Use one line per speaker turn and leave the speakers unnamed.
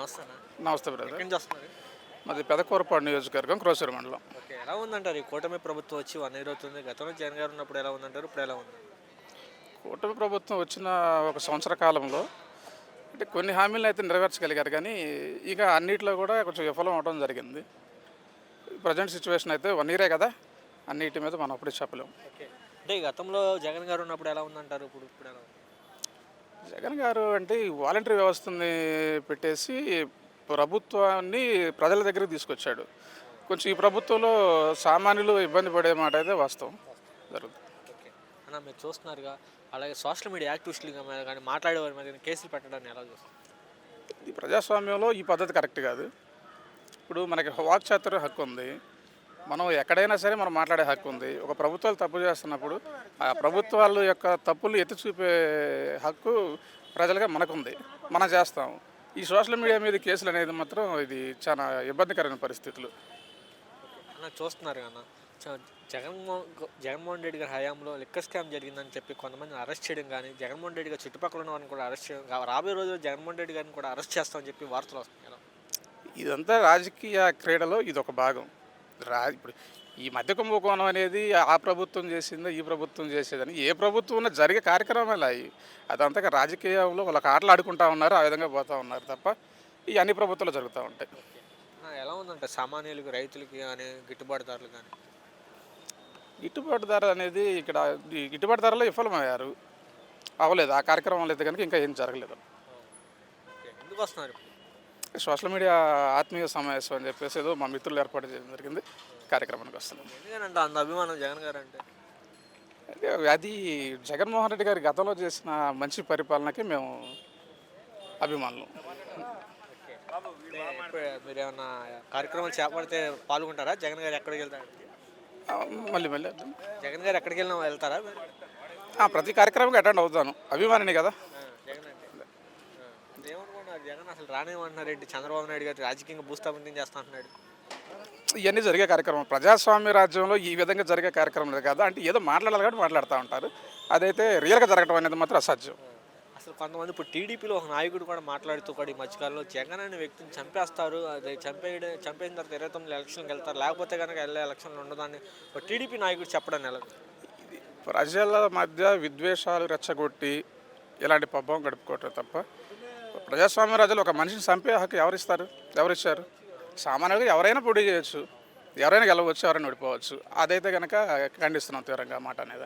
నమస్తే అన్న.
నమస్తే బ్రదర్.
ఎక్కడి నుంచి వస్తున్నారు?
మాది పెదకూరపాడు నియోజకవర్గం, క్రోసూరు మండలం.
ఓకే. ఎలా ఉందంటారు ఈ కూటమి ప్రభుత్వం వచ్చి 1 ఇయర్ అవుతుంది. గతంలో జగన్ గారు ఉన్నప్పుడు ఎలా ఉందంటారు? ఇప్పుడు ఎలా ఉంది?
కూటమి ప్రభుత్వం వచ్చిన ఒక సంవత్సర కాలంలో అంటే కొన్ని హామీలను అయితే నెరవేర్చగలిగారు, కానీ ఇక అన్నిట్లో కూడా కొంచెం విఫలం అవడం జరిగింది. ప్రజెంట్ సిచ్యువేషన్ అయితే 1 ఇయరే కదా, అన్నిటి మీద మనం అప్పుడే చెప్పలేము.
ఓకే. అంటే ఈ గతంలో జగన్ గారు ఉన్నప్పుడు ఎలా ఉందంటారు? ఇప్పుడు ఎలా ఉంది?
జగన్ గారు అంటే ఈ వాలంటరీ వ్యవస్థని పెట్టేసి ప్రభుత్వాన్ని ప్రజల దగ్గరికి తీసుకొచ్చాడు. కొంచెం ఈ ప్రభుత్వంలో సామాన్యులు ఇబ్బంది పడే మాట అయితే వాస్తవం జరుగుతుంది.
ఓకే. అన్న మీరు చూస్తున్నారుగా, అలాగే సోషల్ మీడియా యాక్టివిస్టుల మీద కానీ మాట్లాడేవారి మీద కానీ కేసులు పెట్టడాన్ని ఎలా చూస్తారు?
ఈ ప్రజాస్వామ్యంలో ఈ పద్ధతి కరెక్ట్ కాదు. ఇప్పుడు మనకి వాక్ చాతుర్య హక్కు ఉంది, మనం ఎక్కడైనా సరే మనం మాట్లాడే హక్కు ఉంది. ఒక ప్రభుత్వాలు తప్పు చేస్తున్నప్పుడు ఆ ప్రభుత్వాల యొక్క తప్పులు ఎత్తి చూపే హక్కు ప్రజలుగా మనకుంది, మనం చేస్తాం. ఈ సోషల్ మీడియా మీద కేసులు అనేది మాత్రం ఇది చాలా ఇబ్బందికరమైన పరిస్థితులు.
అన్న చూస్తున్నారు అన్న, జగన్మోహన్ రెడ్డి గారి హయాంలో లిక్కర్ స్కామ్ జరిగిందని చెప్పి కొంతమందిని అరెస్ట్ చేయడం కానీ, జగన్మోహన్ రెడ్డి గారి చుట్టుపక్కల ఉన్న వారిని కూడా అరెస్ట్ చేయడం, రాబోయే రోజుల్లో జగన్మోహన్ రెడ్డి గారిని కూడా అరెస్ట్ చేస్తామని చెప్పి వార్తలు వస్తున్నాయి కదా.
ఇదంతా రాజకీయ క్రీడలో ఇది ఒక భాగం. ఇప్పుడు ఈ మధ్య కుంభకోణం అనేది ఆ ప్రభుత్వం చేసిందో ఈ ప్రభుత్వం చేసేదని ఏ ప్రభుత్వం జరిగే కార్యక్రమాలు అవి, అదంతా రాజకీయంలో వాళ్ళకి ఆటలు ఆడుకుంటా ఉన్నారు, ఆ విధంగా పోతూ ఉన్నారు తప్ప ఈ అన్ని ప్రభుత్వాలు జరుగుతూ ఉంటాయి.
ఎలా ఉందంటే సామాన్యులకి, రైతులకి కానీ, గిట్టుబాటు ధరలు కానీ?
గిట్టుబాటు ధర అనేది ఇక్కడ ఈ గిట్టుబాటు ధరలో విఫలమయ్యారు, అవ్వలేదు. ఆ కార్యక్రమం లేదు కనుక ఇంకా ఏం జరగలేదు.
ఎందుకు వస్తున్నారు?
సోషల్ మీడియా ఆత్మీయ సమావేశం అని చెప్పేసి ఏదో మా మిత్రులు ఏర్పాటు చేయడం జరిగింది, కార్యక్రమానికి వస్తున్నాం.
ఎందుకంటే అంత అభిమానం జగన్ గారు అంటే?
అంటే అది జగన్మోహన్ రెడ్డి గారి గతంలో చేసిన మంచి పరిపాలనకి మేము అభిమానులు.
మీరు ఏమన్నా కార్యక్రమాలు చేపడితే పాల్గొంటారా? జగన్ గారు ఎక్కడికి వెళ్తారు?
మళ్ళీ మళ్ళీ
జగన్ గారు ఎక్కడికి వెళ్ళినా వెళ్తారా?
ప్రతి కార్యక్రమానికి అటెండ్ అవుతాను, అభిమానిని కదా.
జగన్ అంటే ఏమనుకున్నారు? జగన్ అసలు రానివ్వమంటున్నారు ఏంటి? చంద్రబాబు నాయుడు గారు రాజకీయంగా భూస్థాపన చేస్తా అంటున్నాడు.
ఇవన్నీ జరిగే కార్యక్రమం ప్రజాస్వామ్య రాజ్యంలో ఈ విధంగా జరిగే కార్యక్రమం లేదు కదా. అంటే ఏదో మాట్లాడాలి కాబట్టి మాట్లాడుతూ ఉంటారు, అదైతే రియల్గా జరగడం అనేది మాత్రం అసాధ్యం.
అసలు కొంతమంది ఇప్పుడు టీడీపీలో ఒక నాయకుడు కూడా మాట్లాడుతూ కూడా ఈ మధ్యకాలంలో జగన్ అనే వ్యక్తిని చంపేస్తారు, అది చంపేసిన తర్వాత 29 ఎలక్షన్కి వెళ్తారు, లేకపోతే కనుక వెళ్ళే ఎలక్షన్లు ఉండదని టీడీపీ నాయకుడు చెప్పడం ఎలా?
ప్రజల మధ్య విద్వేషాలు రెచ్చగొట్టి ఇలాంటి పబ్బం గడుపుకోవటం తప్ప ప్రజాస్వామ్య రాజ్యంలో ఒక మనిషిని చంపే హక్కు ఎవరిచ్చారు? సామాన్యులుగా ఎవరైనా పోటీ చేయొచ్చు, ఎవరైనా గెలవచ్చు, ఎవరైనా ఓడిపోవచ్చు. అదైతే కనుక ఖండిస్తున్నాం తీవ్రంగా మాట అనేది.